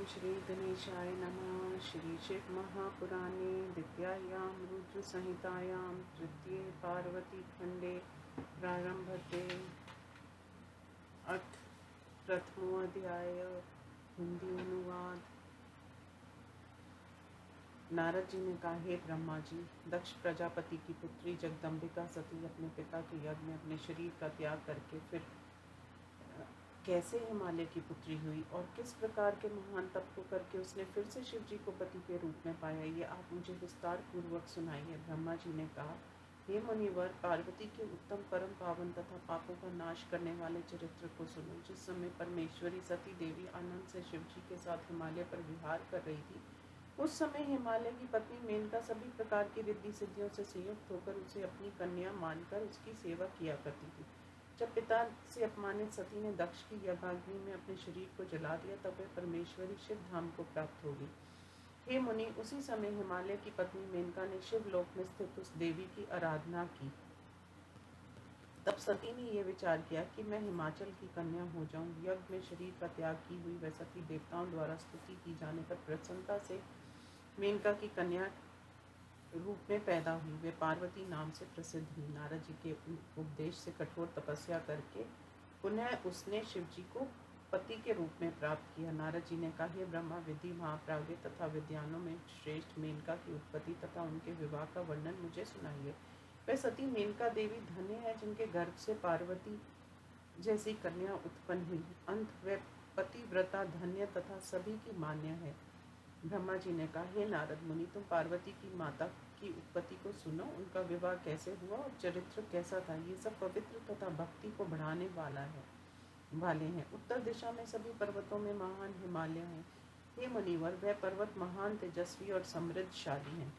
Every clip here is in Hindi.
श्री गणेशाय नमः। श्री शिव महापुराणे द्वितीयायां रुद्रसंहितायां तृतीये पार्वती खंडे प्रारंभते अथ प्रथमो अध्याय। हिंदी अनुवाद। नारद जी ने कहा, हे ब्रह्मा जी, दक्ष प्रजापति की पुत्री जगदम्बिका सती अपने पिता के यज्ञ में अपने शरीर का त्याग करके फिर कैसे हिमालय की पुत्री हुई और किस प्रकार के महान तप को करके उसने फिर से शिव जी को पति के रूप में पाया, ये आप मुझे विस्तार पूर्वक सुनाइए। ब्रह्मा जी ने कहा, हे मुनिवर, पार्वती के उत्तम परम पावन तथा पापों का नाश करने वाले चरित्र को सुनो। जिस समय परमेश्वरी सती देवी आनंद से शिव जी के साथ हिमालय पर विहार कर रही थी, उस समय हिमालय की पत्नी मेनका सभी प्रकार की रिद्धि सिद्धियों से संयुक्त होकर उसे अपनी कन्या मानकर उसकी सेवा किया करती थी। जब पिता से अपमानित सती ने दक्ष की यज्ञाग्नि में अपने शरीर को जला दिया, तब वह परमेश्वरी शिव धाम को प्राप्त होगी। हे मुनि, उसी समय हिमालय की पत्नी मेनका ने शिव लोक में स्थित उस देवी की आराधना की। तब सती ने यह विचार किया कि मैं हिमाचल की कन्या हो जाऊं। यज्ञ में शरीर का त्याग की हुई वह सती देवताओं द्वारा स्तुति की जाने पर प्रसन्नता से मेनका की कन्या रूप में पैदा हुई। वे पार्वती नाम से प्रसिद्ध हुई। नारद जी के उपदेश से कठोर तपस्या करके पुनः उसने शिव जी को पति के रूप में प्राप्त किया। नारद जी ने कहा, हे ब्रह्मा, विधि, महाप्राज्ञ तथा विद्वानों में श्रेष्ठ मेनका की उत्पत्ति तथा उनके विवाह का वर्णन मुझे सुनाइए। वह सती मेनका देवी धन्य है जिनके गर्भ से पार्वती जैसी कन्या उत्पन्न हुई। अंत वह पतिव्रता धन्य तथा सभी की मान्य है। ब्रह्मा जी ने कहा, हे नारद मुनि, तुम पार्वती की माता की उत्पत्ति को सुनो। उनका विवाह कैसे हुआ और चरित्र कैसा था, ये सब पवित्र तथा भक्ति को बढ़ाने वाले हैं। उत्तर दिशा में सभी पर्वतों में महान हिमालय है। हे मुनिवर, वह पर्वत महान, तेजस्वी और समृद्धशाली है।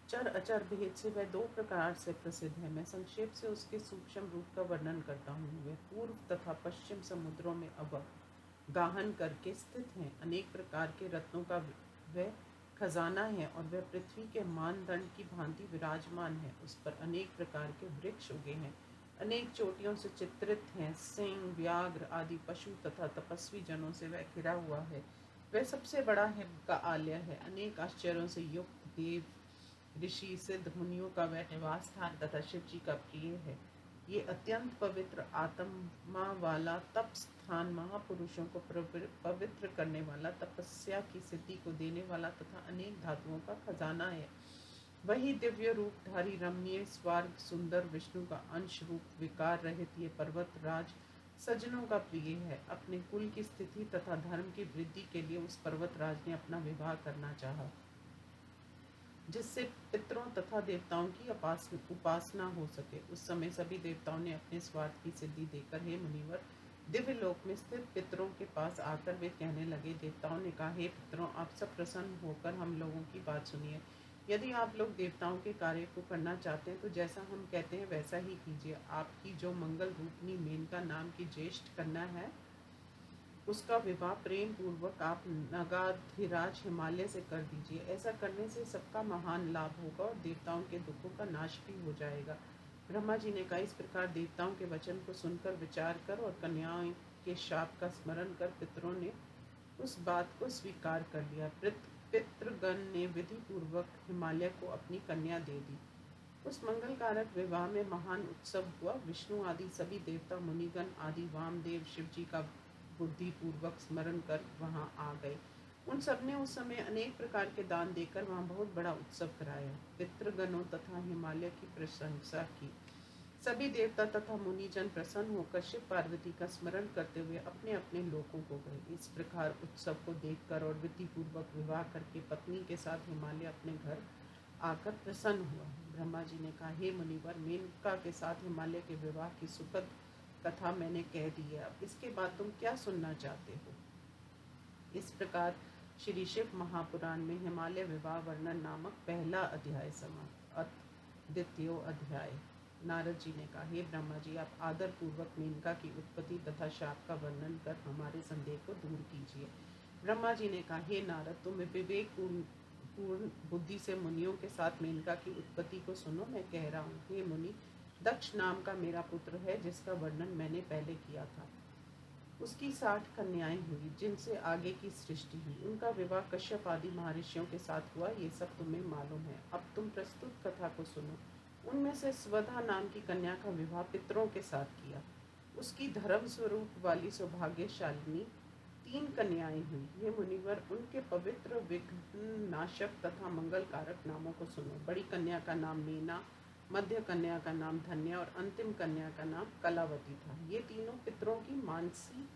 चर अचर भेद से वह दो प्रकार से प्रसिद्ध है। मैं संक्षेप से उसके सूक्ष्म रूप का वर्णन करता हूँ। वह पूर्व तथा पश्चिम समुद्रों में गाहन करके स्थित हैं। अनेक प्रकार के रत्नों का वह खजाना है और वह पृथ्वी के मानदंड की भांति विराजमान है। उस पर अनेक प्रकार के वृक्ष उगे हैं। अनेक चोटियों से चित्रित हैं। सिंह, व्याघ्र आदि पशु तथा तपस्वी जनों से वह घिरा हुआ है। वह सबसे बड़ा हिम का आलय है। अनेक आश्चर्यों से युक्त देव, ऋषि, सिद्ध, मुनियों का वह निवास स्थान तथा शिव जी का प्रिय है। ये अत्यंत पवित्र आत्मा वाला तप स्थान महापुरुषों को पवित्र करने वाला, तपस्या की सिद्धि को देने वाला तथा अनेक धातुओं का खजाना है। वही दिव्य रूपधारी, रमणीय, स्वर्ग सुंदर विष्णु का अंश रूप, विकार रहित ये पर्वत राज सज्जनों का प्रिय है। अपने कुल की स्थिति तथा धर्म की वृद्धि के लिए उस पर्वत राज ने अपना विवाह करना चाहा, जिससे पितरों तथा देवताओं की उपासना हो सके। उस समय सभी देवताओं ने अपने स्वार्थ की सिद्धि देकर, हे मुनिवर, दिव्य लोक में स्थित पितरों के पास आकर वे कहने लगे। देवताओं ने कहा, हे पितरों, आप सब प्रसन्न होकर हम लोगों की बात सुनिए। यदि आप लोग देवताओं के कार्य को करना चाहते हैं तो जैसा हम कहते हैं वैसा ही कीजिए। आपकी जो मंगल रूपनी मेनका नाम की ज्येष्ठ कन्या है, उसका विवाह प्रेम पूर्वक आप नगाधिराज हिमालय से कर दीजिए। ऐसा करने से सबका महान लाभ होगा और देवताओं के दुखों का नाश भी हो जाएगा। ब्रह्मा जी ने कहा, इस प्रकार देवताओं के वचन को सुनकर, विचार कर और कन्याओं के शाप का स्मरण कर पितरों ने उस बात को स्वीकार कर लिया। पितृगण ने विधि पूर्वक हिमालय को अपनी कन्या दे दी। उस मंगल कारक विवाह में महान उत्सव हुआ। विष्णु आदि सभी देवता, मुनिगण आदि, वामदेव, शिव जी का बुद्धि पूर्वक स्मरण कर वहां आ गए। उन सब ने उस समय अनेक प्रकार के दान देकर वहां बहुत बड़ा उत्सव कराया। पितृगणों तथा हिमालय की प्रशंसा की। सभी देवता तथा मुनिजन प्रसन्न होकर शिव पार्वती का स्मरण करते हुए अपने अपने लोकों को गए। इस प्रकार उत्सव को देखकर और विधि पूर्वक विवाह करके पत्नी के साथ हिमालय अपने घर आकर प्रसन्न हुआ। ब्रह्मा जी ने कहा, हे मुनिवर, मेनका के साथ हिमालय के विवाह की सुखद कथा मैंने कह दी है। अब इसके बाद तुम क्या सुनना चाहते हो? इस प्रकार श्री शिव महापुराण में हिमालय विवाह वर्णन नामक पहला अध्याय समाप्त। द्वितीय अध्याय। नारद जी ने कहा, हे ब्रह्मा जी, आप आदर पूर्वक मेनका की उत्पत्ति तथा शाप का वर्णन कर हमारे संदेह को दूर कीजिए। ब्रह्मा जी ने कहा, हे नारद, तुम विवेक पूर्ण बुद्धि से मुनियों के साथ मेनका की उत्पत्ति को सुनो। मैं कह रहा हूँ, हे मुनि, दक्ष नाम का मेरा पुत्र है जिसका वर्णन मैंने पहले किया था। उसकी 60 कन्याएं हुई जिनसे आगे की सृष्टि हुई। उनका विवाह कश्यप आदि महर्षियों के साथ हुआ, ये सब तुम्हें मालूम है। अब तुम प्रस्तुत कथा को सुनो। उनमें से स्वधा नाम की कन्या का विवाह पितरों के साथ किया। उसकी धर्म स्वरूप वाली सौभाग्यशालिनी 3 कन्याएं हुई। ये मुनिवर उनके पवित्र विघ्न नाशक तथा मंगल कारक नामों को सुनो। बड़ी कन्या का नाम मीना, मध्य कन्या का नाम धन्या और अंतिम कन्या का नाम कलावती था। ये तीनों पितरों की मानसी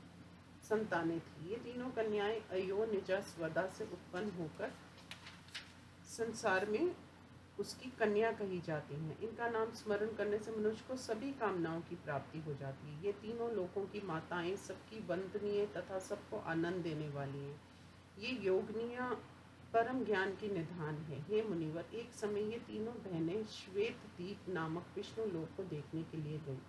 संतानें थी। ये तीनों कन्याएं अयो निजा स्वदा से उत्पन्न होकर संसार में उसकी कन्या कही जाती हैं। इनका नाम स्मरण करने से मनुष्य को सभी कामनाओं की प्राप्ति हो जाती है। ये तीनों लोकों की माताएं सबकी वंदनीय तथा सबको आनंद देने वाली हैं। ये योगनिया परम ज्ञान की निधान है। हे मुनिवर, एक समय ये तीनों बहनें श्वेत दीप नामक विष्णु लोक को देखने के लिए गई।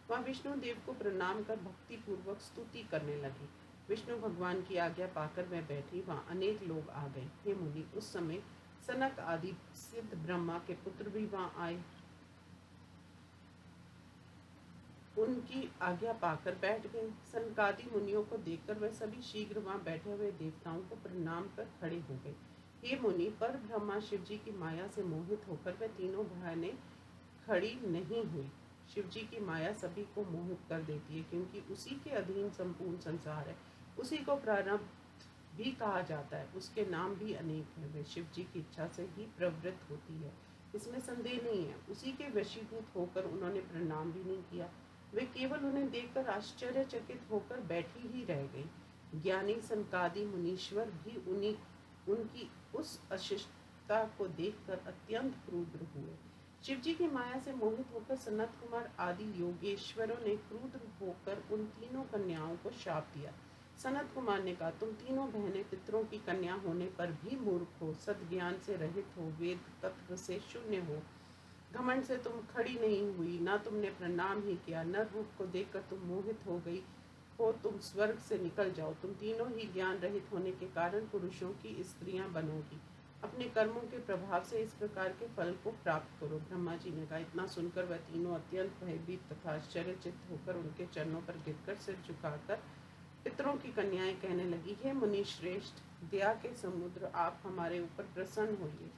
वहाँ विष्णु देव को प्रणाम कर भक्ति पूर्वक स्तुति करने लगी। विष्णु भगवान की आज्ञा पाकर वह बैठी। वहाँ अनेक लोग आ गए। हे मुनि, उस समय सनक आदि सिद्ध ब्रह्मा के पुत्र भी वहाँ आए। उनकी आज्ञा पाकर बैठ गए। सनकादि मुनियों को देखकर वह सभी शीघ्र वहाँ बैठे हुए देवताओं को प्रणाम कर खड़े हो गए। हे मुनि, पर ब्रह्मा शिव जी की माया से मोहित होकर वह तीनों बहनें खड़ी नहीं हुई। शिव जी की माया सभी को मोहित कर देती है, क्योंकि उसी के अधीन संपूर्ण संसार है। उसी को प्रारब्ध भी कहा जाता है। उसके नाम भी अनेक हैं। वे शिव जी की इच्छा से ही प्रवृत्त होती है, इसमें संदेह नहीं है। उसी के वशीभूत होकर उन्होंने प्रणाम भी नहीं किया। वे केवल उन्हें देखकर आश्चर्यचकित होकर बैठी ही रह गई। ज्ञानी सनकादि मुनीश्वर भी उनकी उस अशिष्टता को देखकर अत्यंत क्रुद्ध हुए। शिव जी की माया से मोहित होकर सनत कुमार आदि योगेश्वरों ने क्रुद्ध होकर उन तीनों कन्याओं को शाप दिया। सनत कुमार ने कहा, तुम तीनों बहनें पितरों की कन्या होने पर भी मूर्ख हो, सद्ज्ञान से रहित हो, वेद तत्व से शून्य हो। घमंड से तुम खड़ी नहीं हुई, ना तुमने प्रणाम ही किया। नर रूप को देखकर तुम मोहित हो गई हो, तुम स्वर्ग से निकल जाओ। तुम तीनों ही ज्ञान रहित होने के कारण पुरुषों की स्त्रियां बनोगी। अपने कर्मों के प्रभाव से इस प्रकार के फल को प्राप्त करो। ब्रह्मा जी ने कहा। इतना सुनकर वह तीनों अत्यंत भयभीत तथा आश्चर्यचकित होकर उनके चरणों पर गिरकर सिर झुकाकर पितरों की कन्याएं कहने लगी, हे मुनि श्रेष्ठ, दया के समुद्र, आप हमारे ऊपर प्रसन्न होइए।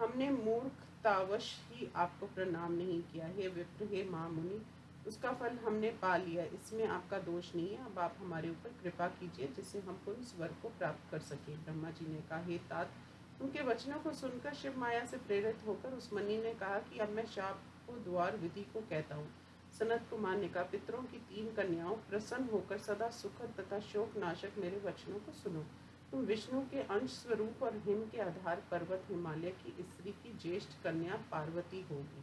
हमने मूर्खतावश ही आपको प्रणाम नहीं किया। हे विप्र, हे महामुनि, उसका फल हमने पा लिया, इसमें आपका दोष नहीं है। अब आप हमारे ऊपर कृपा कीजिए, जिससे हम पुण्य स्वर्ग को प्राप्त कर सके। ब्रह्मा जी ने कहा, हे तात, उनके वचनों को सुनकर शिव माया से प्रेरित होकर उस मुनि ने कहा कि अब मैं शाप को द्वार विधि को कहता हूँ। सनत कुमार ने कहा, पितरों की 3 कन्याओं, प्रसन्न होकर सदा सुखद तथा शोक नाशक मेरे वचनों को सुनो। तुम विष्णु के अंश स्वरूप और हिम के आधार पर्वत हिमालय की स्त्री की ज्येष्ठ कन्या पार्वती होगी।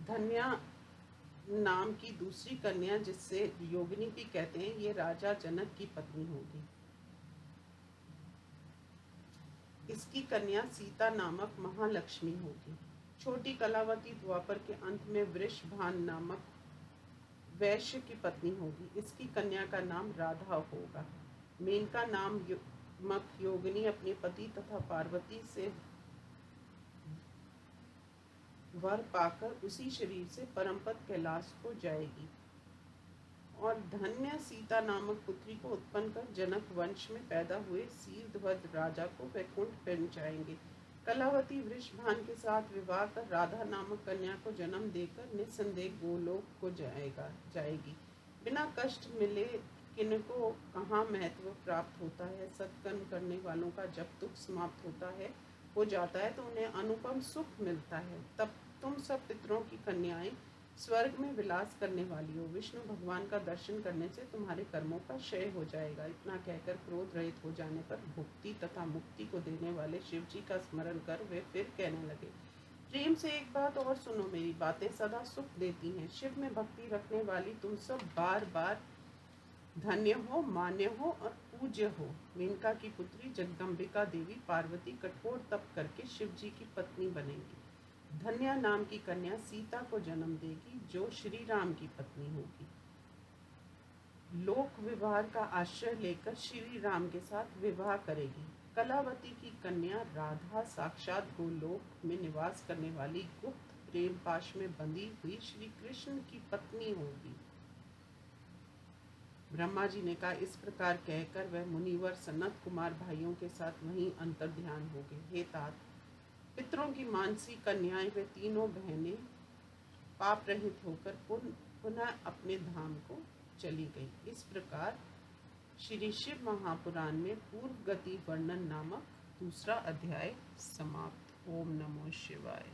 धन्या नाम की दूसरी कन्या, जिससे योगिनी भी कहते हैं, ये राजा जनक की पत्नी होगी। इसकी कन्या सीता नामक महालक्ष्मी होगी। छोटी कलावती द्वापर के अंत में वृषभान नामक वैश्य की पत्नी होगी। इसकी कन्या का नाम राधा होगा। मेनका नामक योगिनी अपने पति तथा पार्वती से वर पाकर उसी शरीर से परमपद कैलाश को जाएगी और धन्य सीता नामक पुत्री को उत्पन्न कर जनक वंश में पैदा हुए सीधध्वज राजा को वैकुंठ पहुंचाएंगे। कलावती वृषभान के साथ विवाह कर राधा नामक कन्या को जन्म देकर निस्संदेह गोलोक को जाएगी। बिना कष्ट मिले किनको कहाँ महत्व प्राप्त होता है। सत्कर्म करने वालों का जब दुख समाप्त हो जाता है तो उन्हें अनुपम सुख मिलता है। तब तुम सब पितरों की कन्याएं स्वर्ग में विलास करने वाली हो। विष्णु भगवान का दर्शन करने से तुम्हारे कर्मों का क्षय हो जाएगा। इतना कहकर क्रोध रहित हो जाने पर भुक्ति तथा मुक्ति को देने वाले शिव जी का स्मरण कर वे फिर कहने लगे, प्रेम से एक बात और सुनो, मेरी बातें सदा सुख देती हैं। शिव में भक्ति रखने वाली तुम सब बार बार धन्य हो, मान्य हो और पूज्य हो। मेनका की पुत्री जगदम्बिका देवी पार्वती कठोर तप करके शिव जी की पत्नी बनेगी। धन्या नाम की कन्या सीता को जन्म देगी, जो श्री राम की पत्नी होगी। लोक विवाह का आश्रय लेकर श्री राम के साथ विवाह करेगी। कलावती की कन्या राधा साक्षात गोलोक में निवास करने वाली गुप्त प्रेम पाश में बंधी हुई श्री कृष्ण की पत्नी होगी। ब्रह्मा जी ने कहा, इस प्रकार कहकर वह मुनिवर सनत कुमार भाइयों के साथ वहीं अंतर ध्यान हो गए। हे तात, पितरों की मानसी कन्याएं वे तीनों बहनें पाप रहित होकर पुनः अपने धाम को चली गई। इस प्रकार श्री शिव महापुराण में पूर्व गति वर्णन नामक दूसरा अध्याय समाप्त। ओम नमो शिवाय।